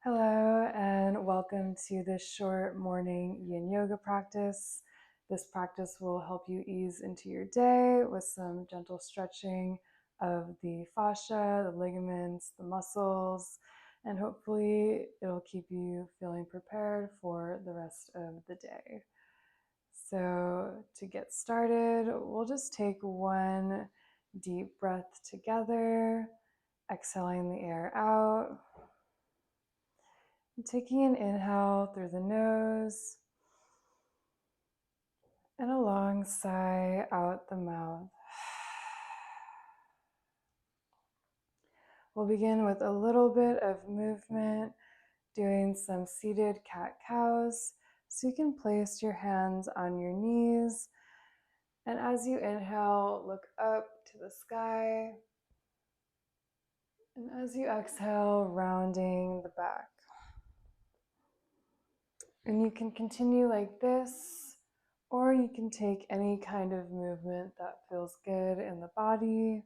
Hello, and welcome to this short morning Yin Yoga practice. This practice will help you ease into your day with some gentle stretching of the fascia, the ligaments, the muscles, and hopefully it'll keep you feeling prepared for the rest of the day. So, to get started, we'll just take one deep breath together, exhaling the air out. Taking an inhale through the nose and a long sigh out the mouth. We'll begin with a little bit of movement, doing some seated cat-cows. So you can place your hands on your knees. And as you inhale, look up to the sky. And as you exhale, rounding the back. And you can continue like this, or you can take any kind of movement that feels good in the body.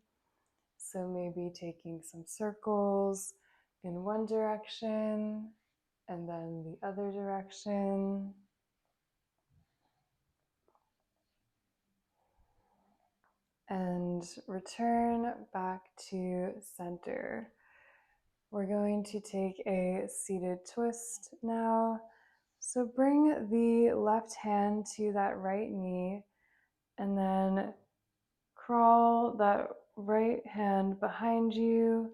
So maybe taking some circles in one direction and then the other direction. And return back to center. We're going to take a seated twist now. So bring the left hand to that right knee and then crawl that right hand behind you,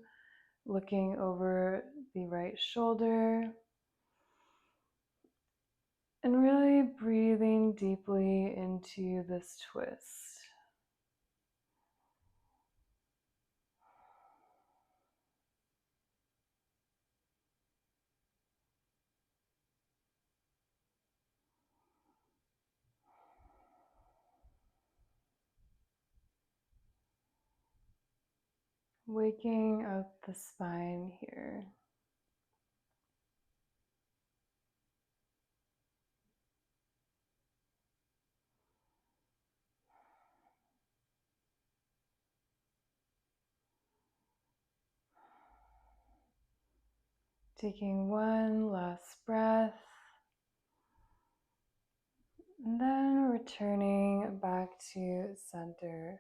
looking over the right shoulder, and really breathing deeply into this twist. Waking up the spine here. Taking one last breath, and then returning back to center.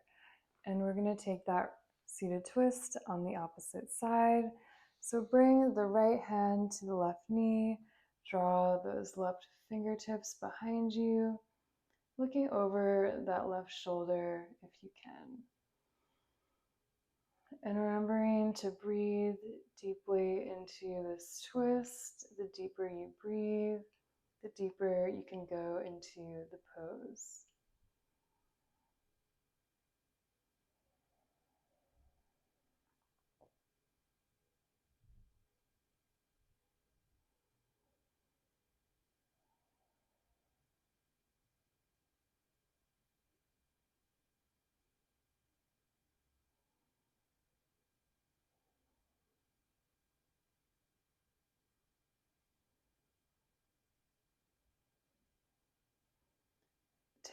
And we're going to take that seated twist on the opposite side. So bring the right hand to the left knee, draw those left fingertips behind you, looking over that left shoulder if you can. And remembering to breathe deeply into this twist. The deeper you breathe, the deeper you can go into the pose.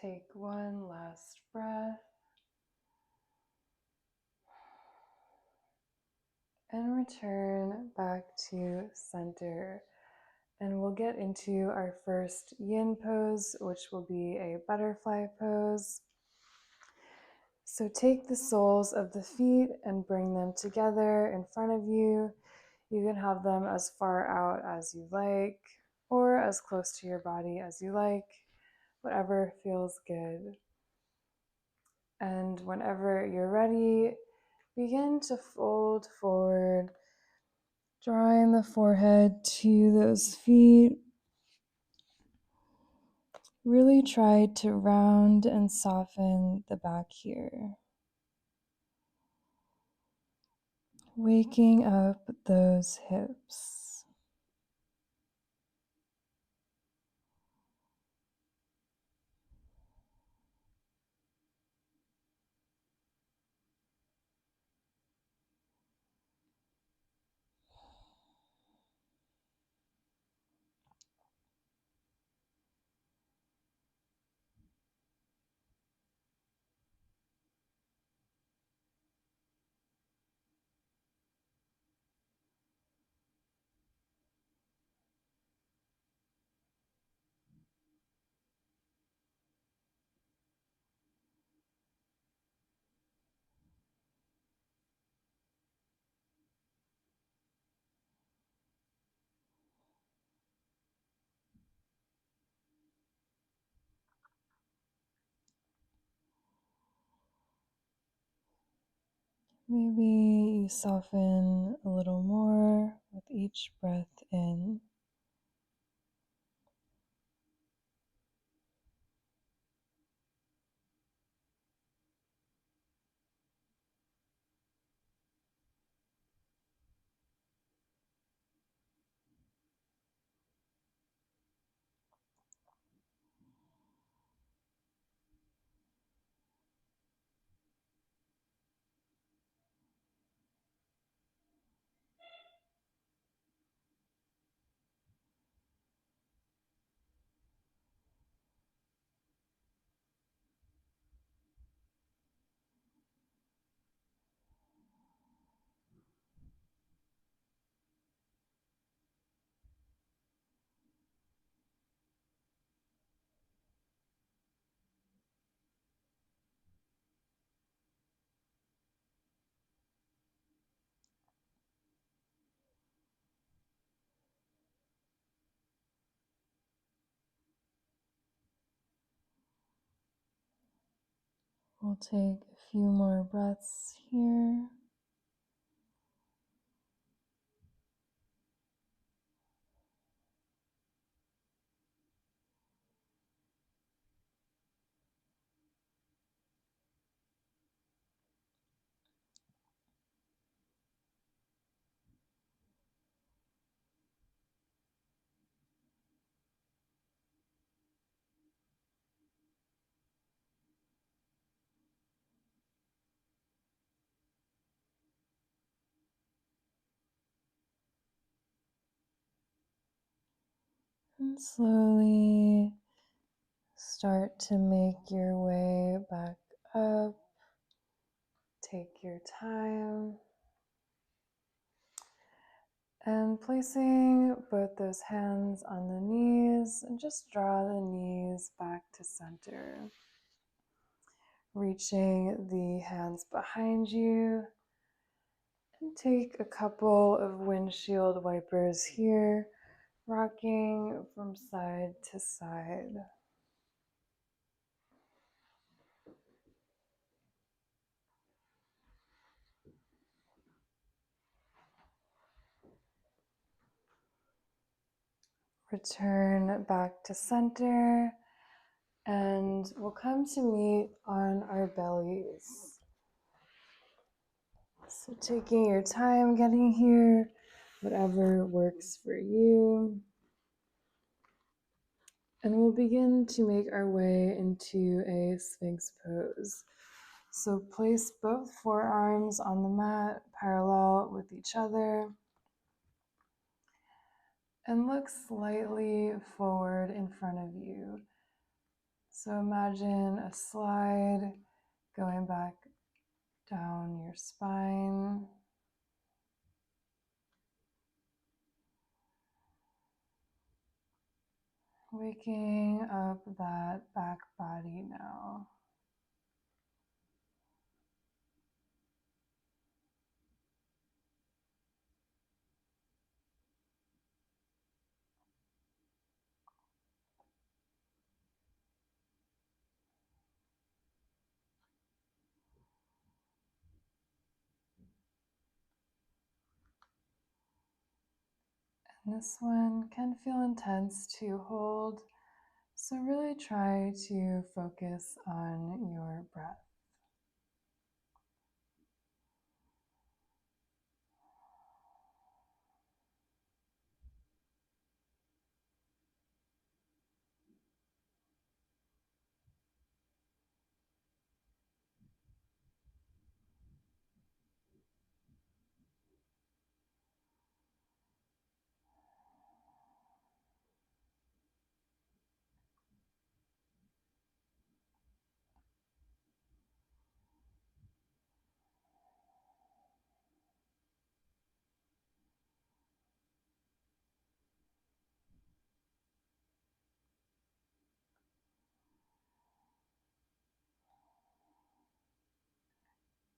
Take one last breath and return back to center. And we'll get into our first yin pose, which will be a butterfly pose. So take the soles of the feet and bring them together in front of you. You can have them as far out as you like, or as close to your body as you like, whatever feels good. And whenever you're ready, begin to fold forward, drawing the forehead to those feet. Really try to round and soften the back here. Waking up those hips. Maybe you soften a little more with each breath in. We'll take a few more breaths here. And slowly start to make your way back up. Take your time. And placing both those hands on the knees, and just draw the knees back to center. Reaching the hands behind you. And take a couple of windshield wipers here, rocking from side to side. Return back to center, and we'll come to meet on our bellies. So taking your time getting here, whatever works for you. And we'll begin to make our way into a Sphinx pose. So place both forearms on the mat parallel with each other. And look slightly forward in front of you. So imagine a slide going back down your spine. Waking up that back body now. And this one can feel intense to hold, so really try to focus on your breath.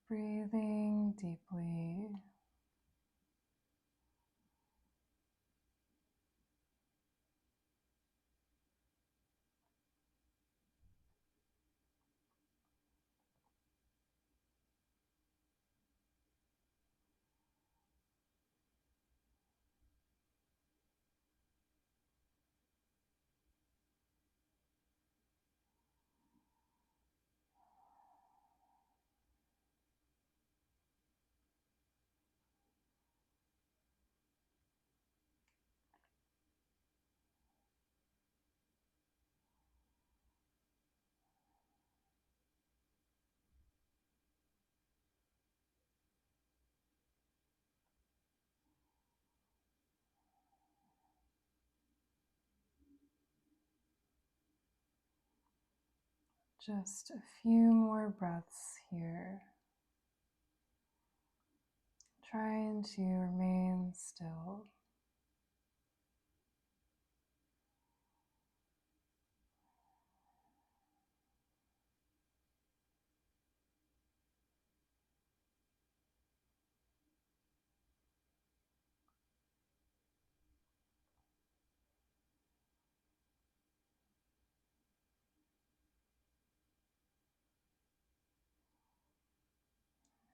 Breathing deeply. Just a few more breaths here. Trying to remain still.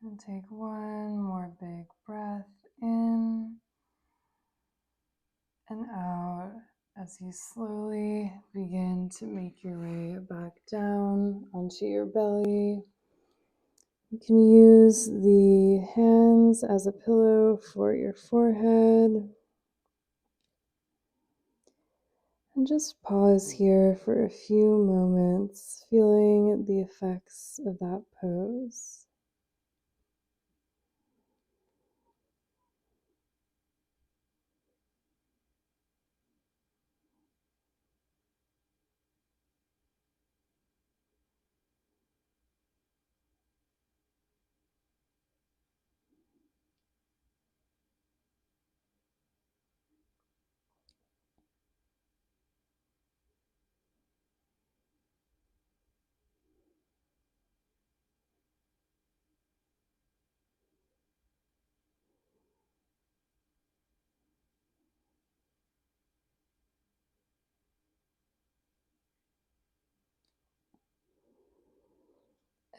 And take one more big breath in and out as you slowly begin to make your way back down onto your belly. You can use the hands as a pillow for your forehead. And just pause here for a few moments, feeling the effects of that pose.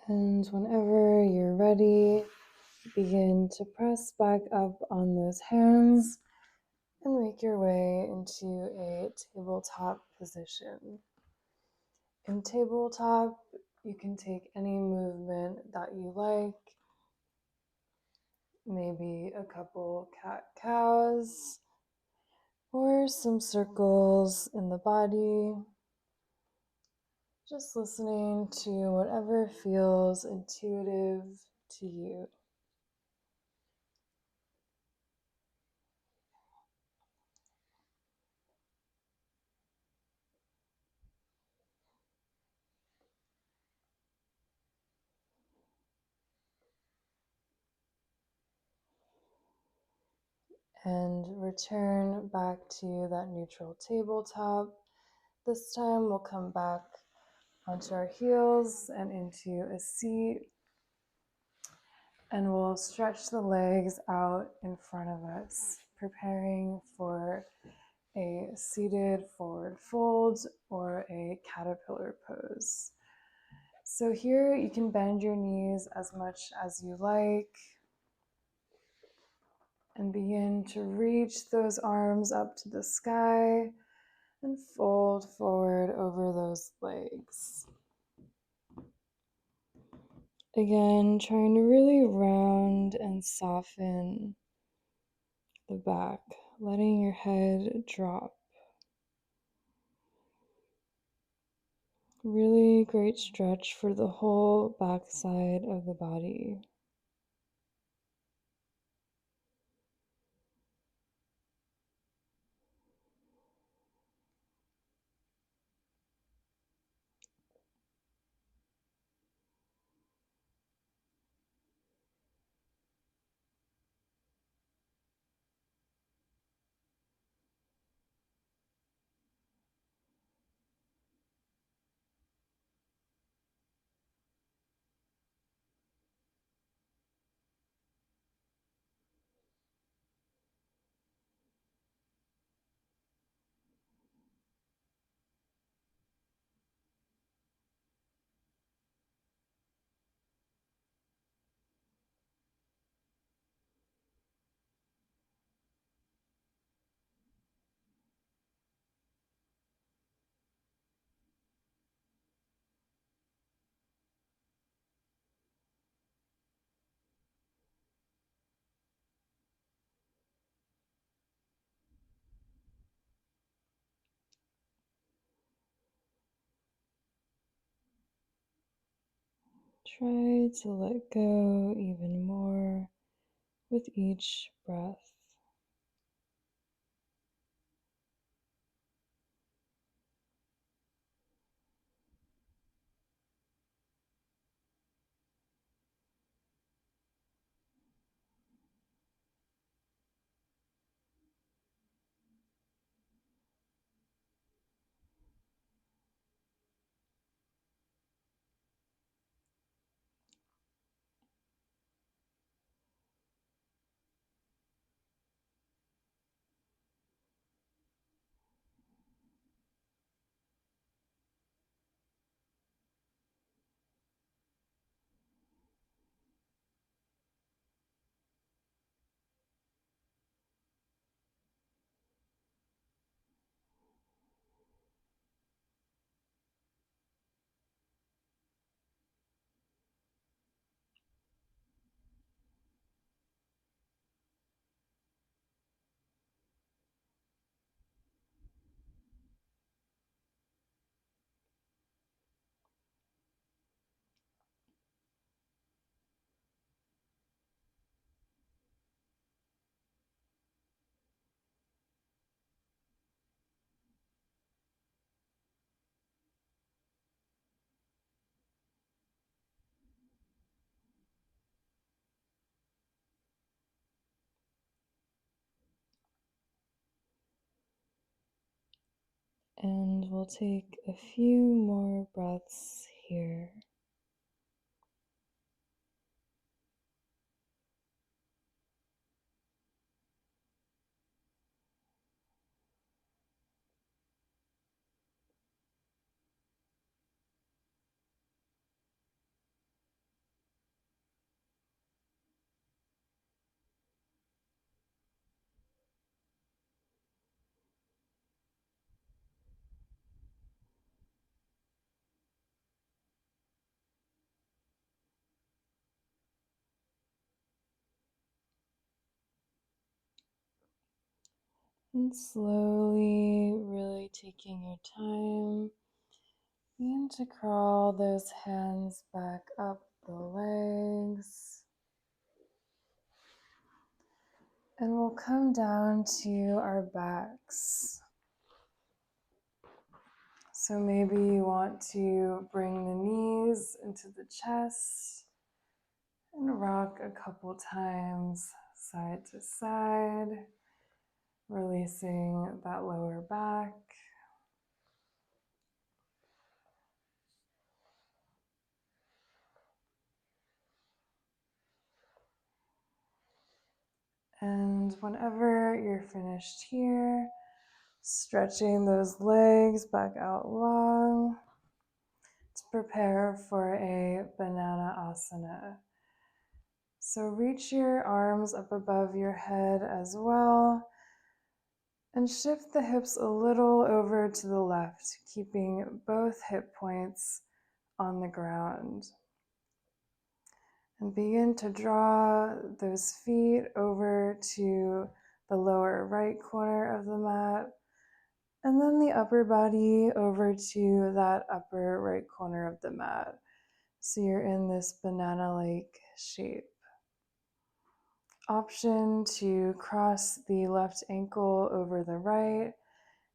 And whenever you're ready, begin to press back up on those hands and make your way into a tabletop position. In tabletop, you can take any movement that you like, maybe a couple cat-cows, or some circles in the body. Just listening to whatever feels intuitive to you. And return back to that neutral tabletop. This time we'll come back onto our heels and into a seat, and we'll stretch the legs out in front of us, preparing for a seated forward fold or a caterpillar pose. So here you can bend your knees as much as you like and begin to reach those arms up to the sky and fold forward over those legs. Again, trying to really round and soften the back, letting your head drop. Really great stretch for the whole back side of the body. Try to let go even more with each breath. And we'll take a few more breaths here. And slowly, really taking your time, begin to crawl those hands back up the legs. And we'll come down to our backs. So maybe you want to bring the knees into the chest and rock a couple times side to side, releasing that lower back. And whenever you're finished here, stretching those legs back out long to prepare for a banana asana. So reach your arms up above your head as well, and shift the hips a little over to the left, keeping both hip points on the ground. And begin to draw those feet over to the lower right corner of the mat, and then the upper body over to that upper right corner of the mat. So you're in this banana-like shape. Option to cross the left ankle over the right,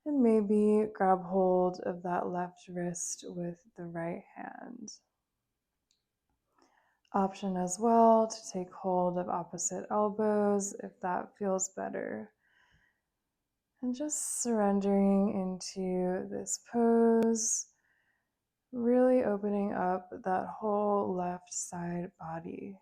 and maybe grab hold of that left wrist with the right hand. Option as well to take hold of opposite elbows if that feels better. And just surrendering into this pose, really opening up that whole left side body.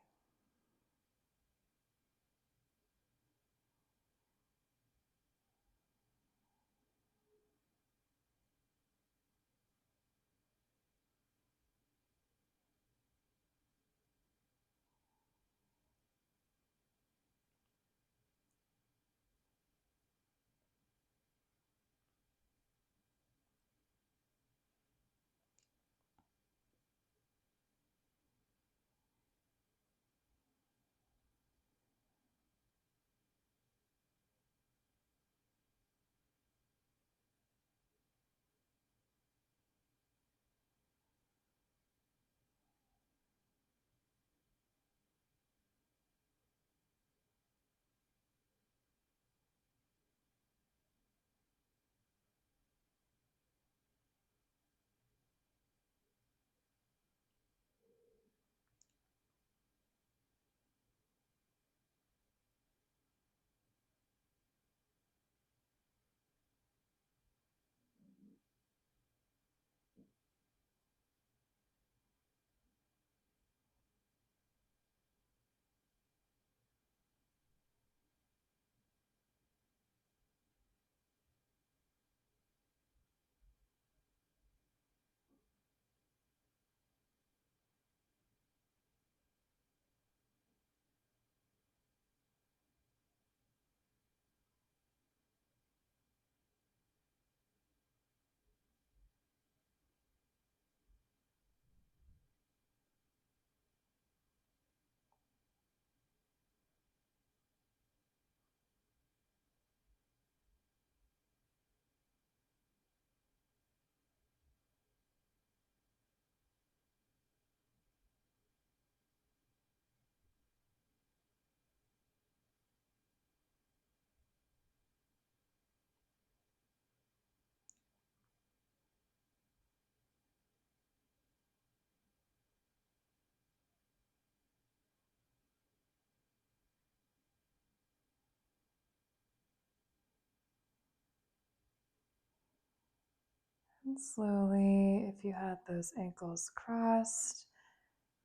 And slowly, if you had those ankles crossed,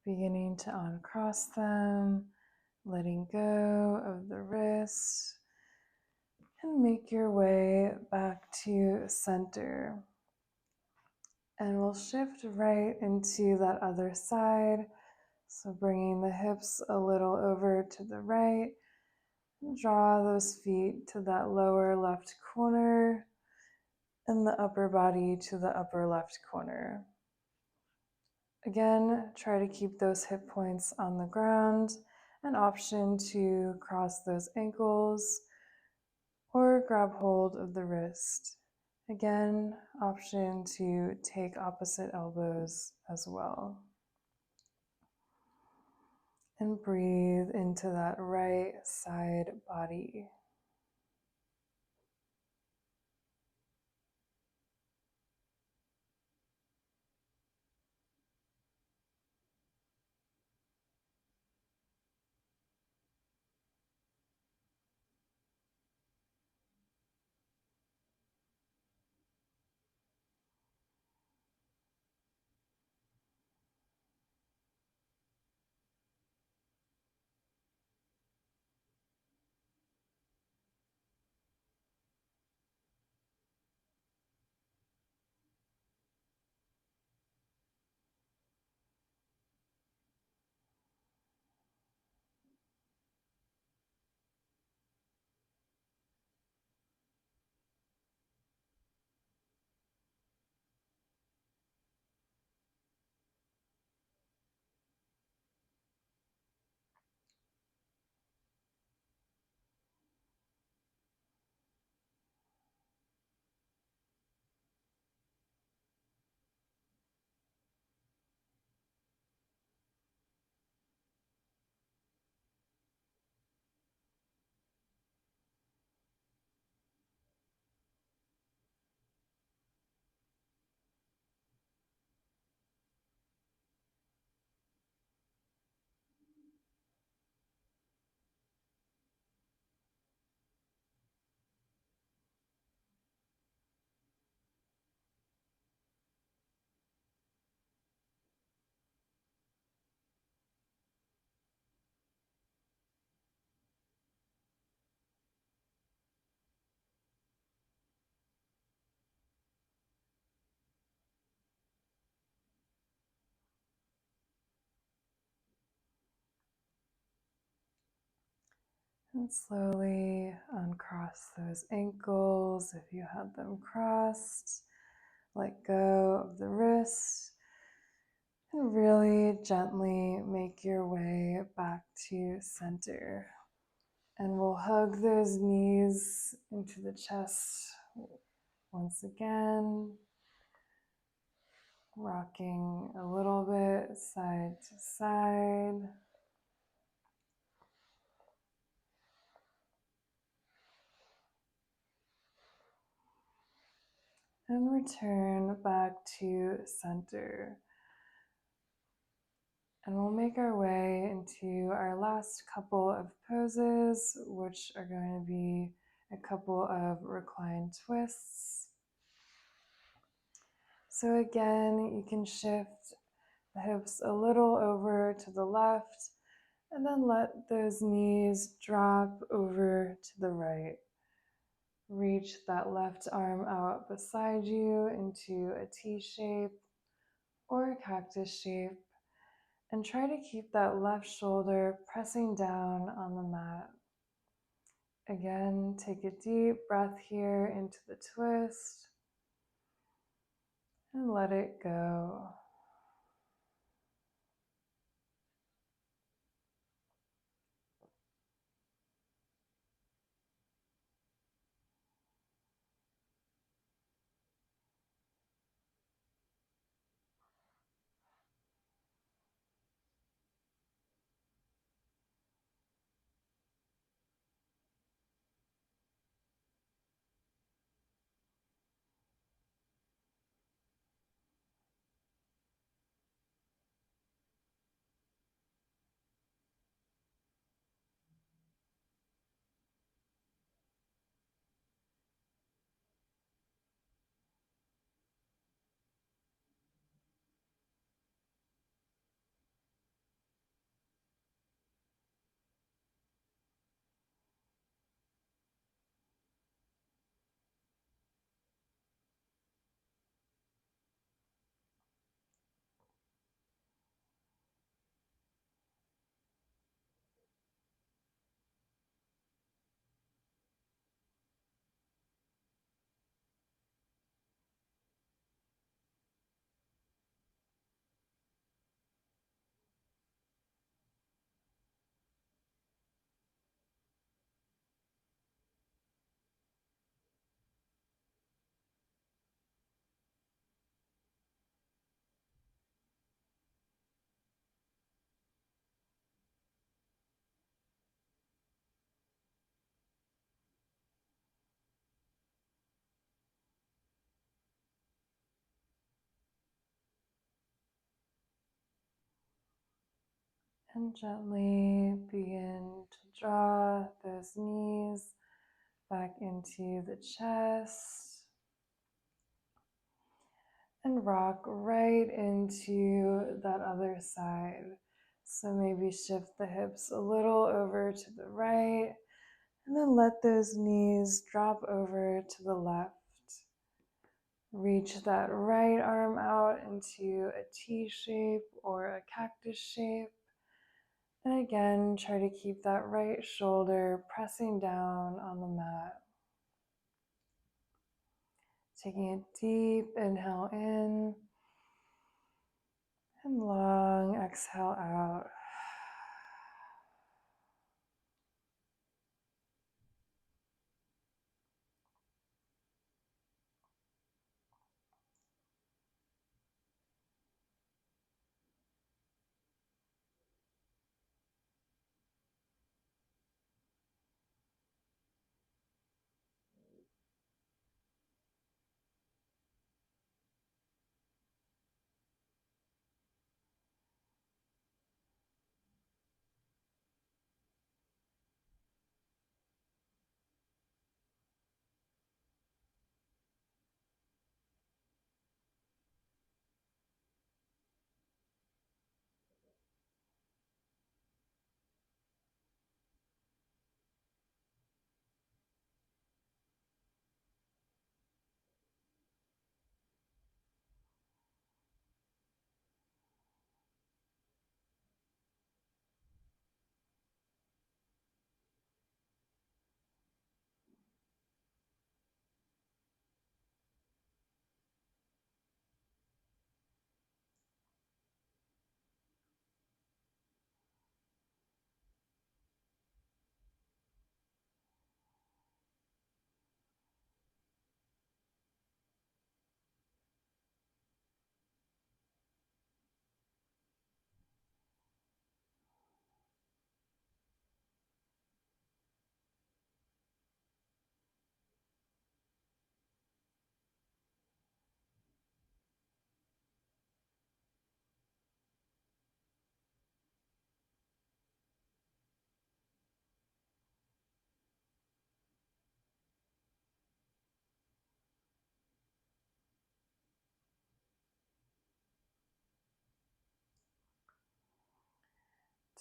beginning to uncross them, letting go of the wrist, and make your way back to center. And we'll shift right into that other side. So bringing the hips a little over to the right, and draw those feet to that lower left corner and the upper body to the upper left corner. Again, try to keep those hip points on the ground. An option to cross those ankles or grab hold of the wrist. Again, option to take opposite elbows as well. And breathe into that right side body. And slowly uncross those ankles if you had them crossed. Let go of the wrist. And really gently make your way back to center. And we'll hug those knees into the chest once again. Rocking a little bit side to side. And return back to center. And we'll make our way into our last couple of poses, which are going to be a couple of reclined twists. So again, you can shift the hips a little over to the left, and then let those knees drop over to the right. Reach that left arm out beside you into a T shape or a cactus shape, and try to keep that left shoulder pressing down on the mat. Again, take a deep breath here into the twist and let it go. And gently begin to draw those knees back into the chest and rock right into that other side. So maybe shift the hips a little over to the right and then let those knees drop over to the left. Reach that right arm out into a T shape or a cactus shape. And again, try to keep that right shoulder pressing down on the mat. Taking a deep inhale in and long exhale out.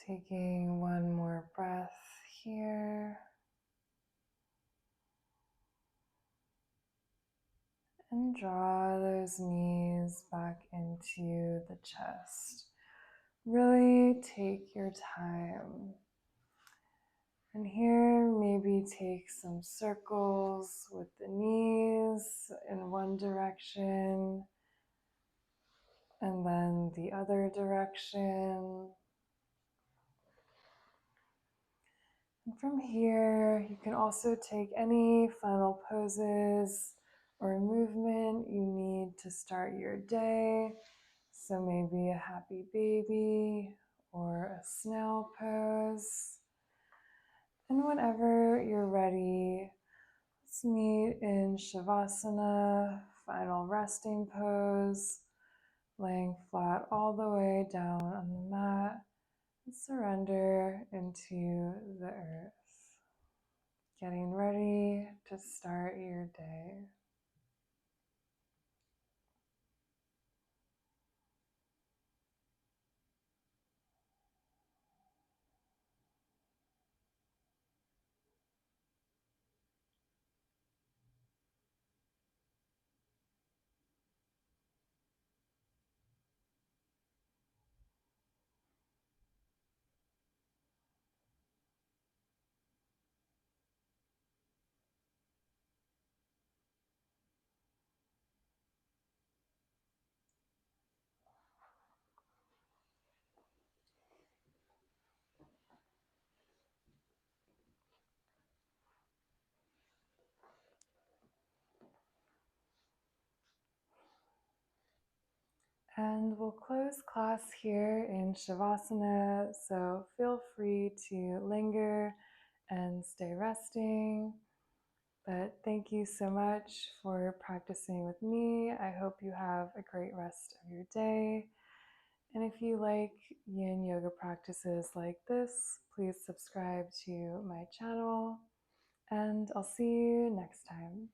Taking one more breath here. And draw those knees back into the chest. Really take your time. And here, maybe take some circles with the knees in one direction and then the other direction. And from here, you can also take any final poses or movement you need to start your day. So maybe a happy baby or a snail pose. And whenever you're ready, let's meet in Shavasana, final resting pose, laying flat all the way down on the mat and surrender into the earth. Getting ready to start your day. And we'll close class here in Shavasana, so feel free to linger and stay resting. But thank you so much for practicing with me. I hope you have a great rest of your day. And if you like yin yoga practices like this, please subscribe to my channel, and I'll see you next time.